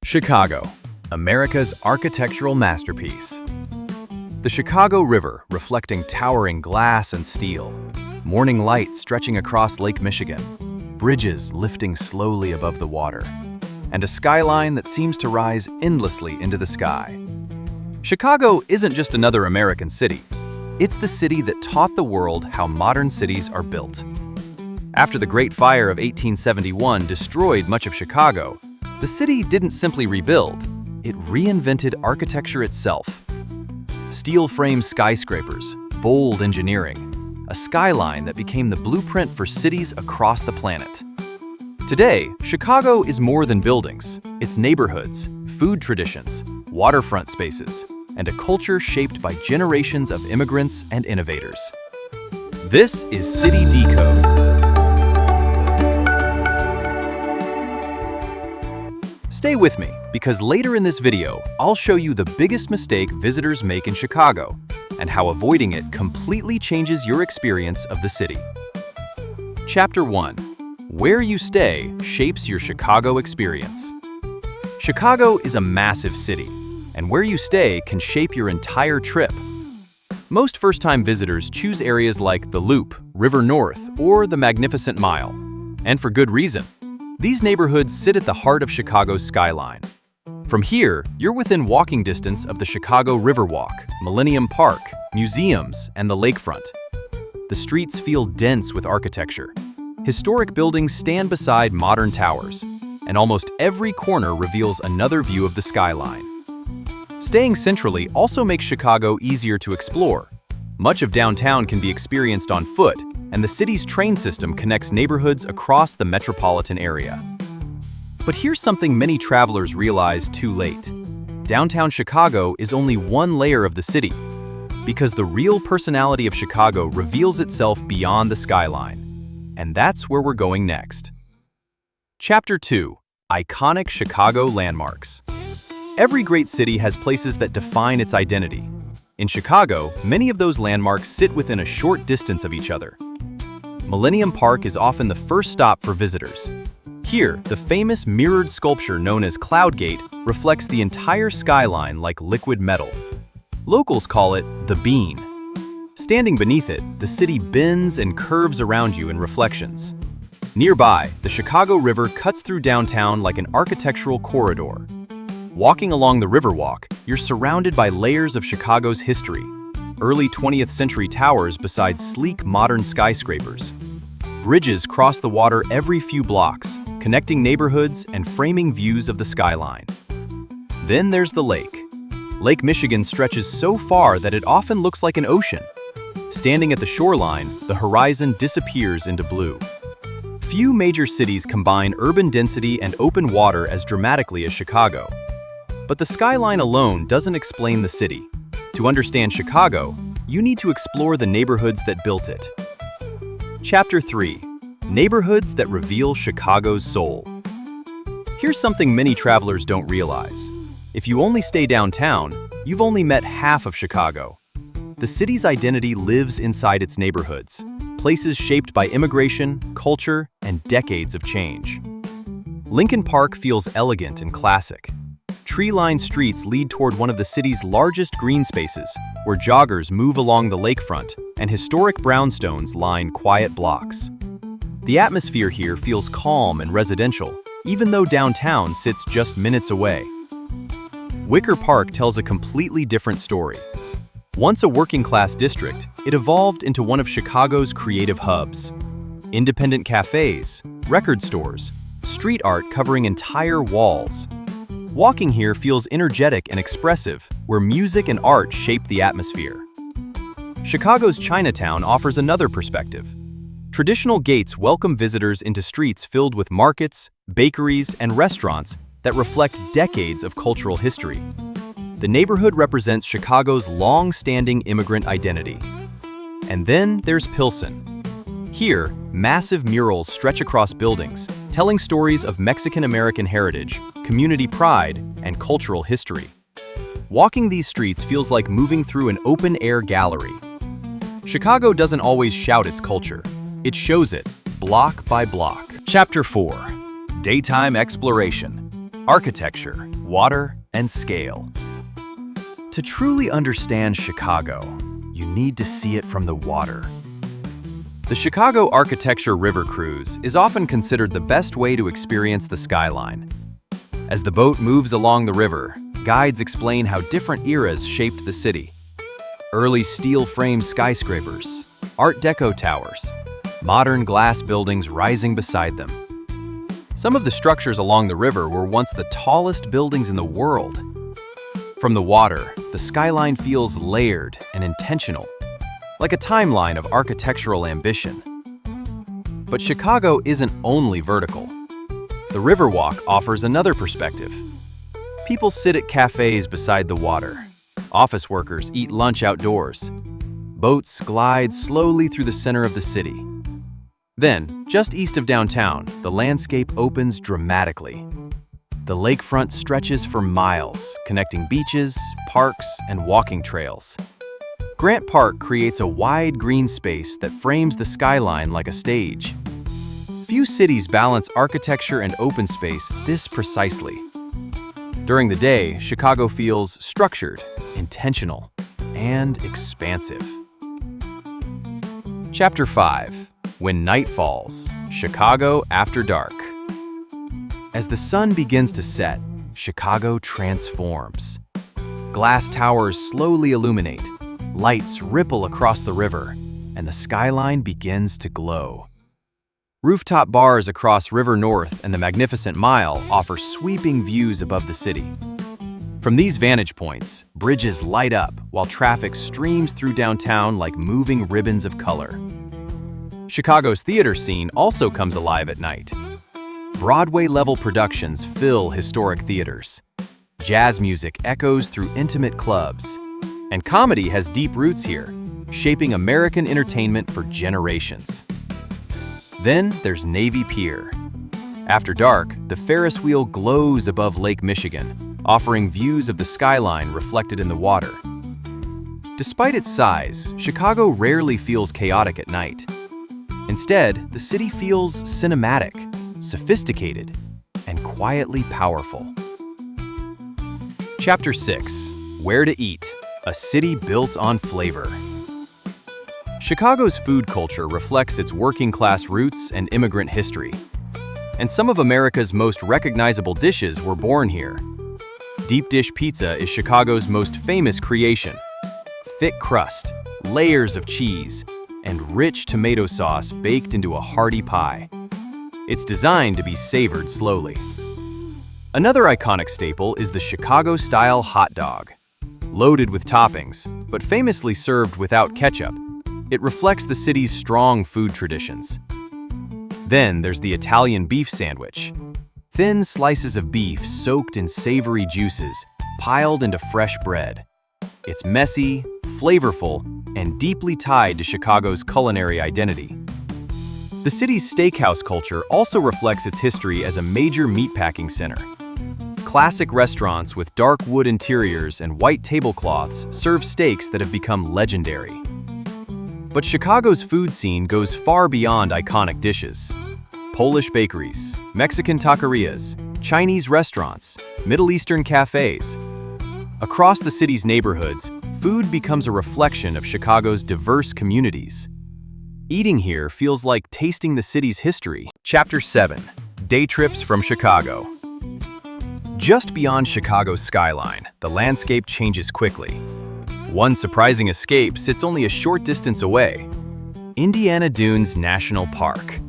Chicago, America's architectural masterpiece. The Chicago River reflecting towering glass and steel, morning light stretching across Lake Michigan, bridges lifting slowly above the water, and a skyline that seems to rise endlessly into the sky. Chicago isn't just another American city. It's the city that taught the world how modern cities are built. After the Great Fire of 1871 destroyed much of Chicago, the city didn't simply rebuild, it reinvented architecture itself. Steel-frame skyscrapers, bold engineering, a skyline that became the blueprint for cities across the planet. Today, Chicago is more than buildings. It's neighborhoods, food traditions, waterfront spaces, and a culture shaped by generations of immigrants and innovators. This is City Decode. Stay with me, because later in this video, I'll show you the biggest mistake visitors make in Chicago and how avoiding it completely changes your experience of the city. Chapter 1. Where you stay shapes your Chicago experience. Chicago is a massive city, and where you stay can shape your entire trip. Most first-time visitors choose areas like the Loop, River North, or the Magnificent Mile. And for good reason. These neighborhoods sit at the heart of Chicago's skyline. From here, you're within walking distance of the Chicago Riverwalk, Millennium Park, museums, and the lakefront. The streets feel dense with architecture. Historic buildings stand beside modern towers, and almost every corner reveals another view of the skyline. Staying centrally also makes Chicago easier to explore. Much of downtown can be experienced on foot, and the city's train system connects neighborhoods across the metropolitan area. But here's something many travelers realize too late. Downtown Chicago is only one layer of the city, because the real personality of Chicago reveals itself beyond the skyline. And that's where we're going next. Chapter 2. Iconic Chicago Landmarks. Every great city has places that define its identity. In Chicago, many of those landmarks sit within a short distance of each other. Millennium Park is often the first stop for visitors. Here, the famous mirrored sculpture known as Cloud Gate reflects the entire skyline like liquid metal. Locals call it the Bean. Standing beneath it, the city bends and curves around you in reflections. Nearby, the Chicago River cuts through downtown like an architectural corridor. Walking along the Riverwalk, you're surrounded by layers of Chicago's history. Early 20th century towers beside sleek modern skyscrapers. Bridges cross the water every few blocks, connecting neighborhoods and framing views of the skyline. Then there's the lake. Lake Michigan stretches so far that it often looks like an ocean. Standing at the shoreline, the horizon disappears into blue. Few major cities combine urban density and open water as dramatically as Chicago. But the skyline alone doesn't explain the city. To understand Chicago, you need to explore the neighborhoods that built it. Chapter 3. Neighborhoods that reveal Chicago's soul. Here's something many travelers don't realize. If you only stay downtown, you've only met half of Chicago. The city's identity lives inside its neighborhoods, places shaped by immigration, culture, and decades of change. Lincoln Park feels elegant and classic. Tree-lined streets lead toward one of the city's largest green spaces, where joggers move along the lakefront and historic brownstones line quiet blocks. The atmosphere here feels calm and residential, even though downtown sits just minutes away. Wicker Park tells a completely different story. Once a working-class district, it evolved into one of Chicago's creative hubs. Independent cafes, record stores, street art covering entire walls. Walking here feels energetic and expressive, where music and art shape the atmosphere. Chicago's Chinatown offers another perspective. Traditional gates welcome visitors into streets filled with markets, bakeries, and restaurants that reflect decades of cultural history. The neighborhood represents Chicago's long-standing immigrant identity. And then there's Pilsen. Here, massive murals stretch across buildings, telling stories of Mexican-American heritage, community pride, and cultural history. Walking these streets feels like moving through an open-air gallery. Chicago doesn't always shout its culture. It shows it, block by block. Chapter 4. Daytime Exploration. architecture, water, and scale. To truly understand Chicago, you need to see it from the water. The Chicago Architecture River Cruise is often considered the best way to experience the skyline. As the boat moves along the river, guides explain how different eras shaped the city. Early steel-frame skyscrapers, Art Deco towers, modern glass buildings rising beside them. Some of the structures along the river were once the tallest buildings in the world. From the water, the skyline feels layered and intentional, like a timeline of architectural ambition. But Chicago isn't only vertical. The Riverwalk offers another perspective. People sit at cafes beside the water. Office workers eat lunch outdoors. Boats glide slowly through the center of the city. Then, just east of downtown, the landscape opens dramatically. The lakefront stretches for miles, connecting beaches, parks, and walking trails. Grant Park creates a wide green space that frames the skyline like a stage. Few cities balance architecture and open space this precisely. During the day, Chicago feels structured, intentional, and expansive. Chapter 5. When Night Falls, Chicago After Dark. As the sun begins to set, Chicago transforms. Glass towers slowly illuminate, lights ripple across the river, and the skyline begins to glow. Rooftop bars across River North and the Magnificent Mile offer sweeping views above the city. From these vantage points, bridges light up while traffic streams through downtown like moving ribbons of color. Chicago's theater scene also comes alive at night. Broadway-level productions fill historic theaters. Jazz music echoes through intimate clubs. And comedy has deep roots here, shaping American entertainment for generations. Then there's Navy Pier. After dark, the Ferris wheel glows above Lake Michigan, offering views of the skyline reflected in the water. Despite its size, Chicago rarely feels chaotic at night. Instead, the city feels cinematic, sophisticated, and quietly powerful. Chapter 6. Where to Eat. A city built on flavor. Chicago's food culture reflects its working-class roots and immigrant history. And some of America's most recognizable dishes were born here. Deep dish pizza is Chicago's most famous creation. Thick crust, layers of cheese, and rich tomato sauce baked into a hearty pie. It's designed to be savored slowly. Another iconic staple is the Chicago-style hot dog. Loaded with toppings, but famously served without ketchup, it reflects the city's strong food traditions. Then there's the Italian beef sandwich. Thin slices of beef soaked in savory juices, piled into fresh bread. It's messy, flavorful, and deeply tied to Chicago's culinary identity. The city's steakhouse culture also reflects its history as a major meatpacking center. Classic restaurants with dark wood interiors and white tablecloths serve steaks that have become legendary. But Chicago's food scene goes far beyond iconic dishes. Polish bakeries, Mexican taquerias, Chinese restaurants, Middle Eastern cafes. Across the city's neighborhoods, food becomes a reflection of Chicago's diverse communities. Eating here feels like tasting the city's history. Chapter 7. Day Trips from Chicago. Just beyond Chicago's skyline, the landscape changes quickly. One surprising escape sits only a short distance away. Indiana Dunes National Park.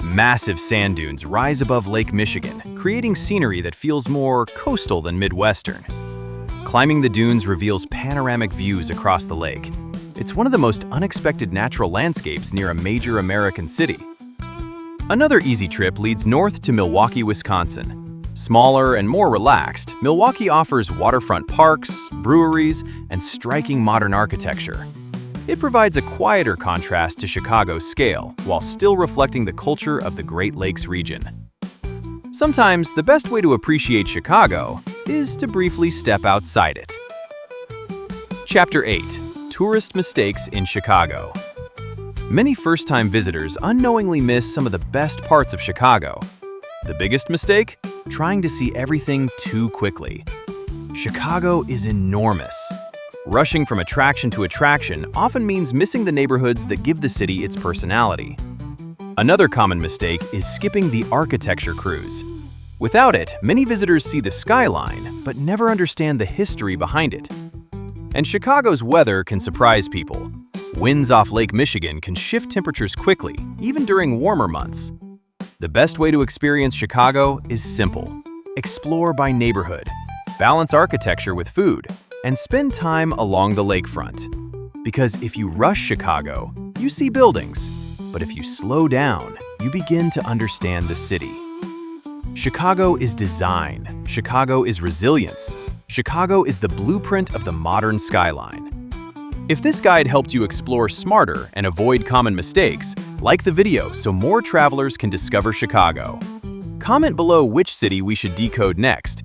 Massive sand dunes rise above Lake Michigan, creating scenery that feels more coastal than Midwestern. Climbing the dunes reveals panoramic views across the lake. It's one of the most unexpected natural landscapes near a major American city. Another easy trip leads north to Milwaukee, Wisconsin. Smaller and more relaxed, Milwaukee offers waterfront parks, breweries, and striking modern architecture. It provides a quieter contrast to Chicago's scale, while still reflecting the culture of the Great Lakes region. Sometimes, the best way to appreciate Chicago is to briefly step outside it. Chapter 8. Tourist Mistakes in Chicago. Many first-time visitors unknowingly miss some of the best parts of Chicago. The biggest mistake? Trying to see everything too quickly. Chicago is enormous. Rushing from attraction to attraction often means missing the neighborhoods that give the city its personality. Another common mistake is skipping the architecture cruise. Without it, many visitors see the skyline, but never understand the history behind it. And Chicago's weather can surprise people. Winds off Lake Michigan can shift temperatures quickly, even during warmer months. The best way to experience Chicago is simple. Explore by neighborhood, balance architecture with food, and spend time along the lakefront. Because if you rush Chicago, you see buildings. But if you slow down, you begin to understand the city. Chicago is design. Chicago is resilience. Chicago is the blueprint of the modern skyline. If this guide helped you explore smarter and avoid common mistakes, like the video so more travelers can discover Chicago. Comment below which city we should decode next,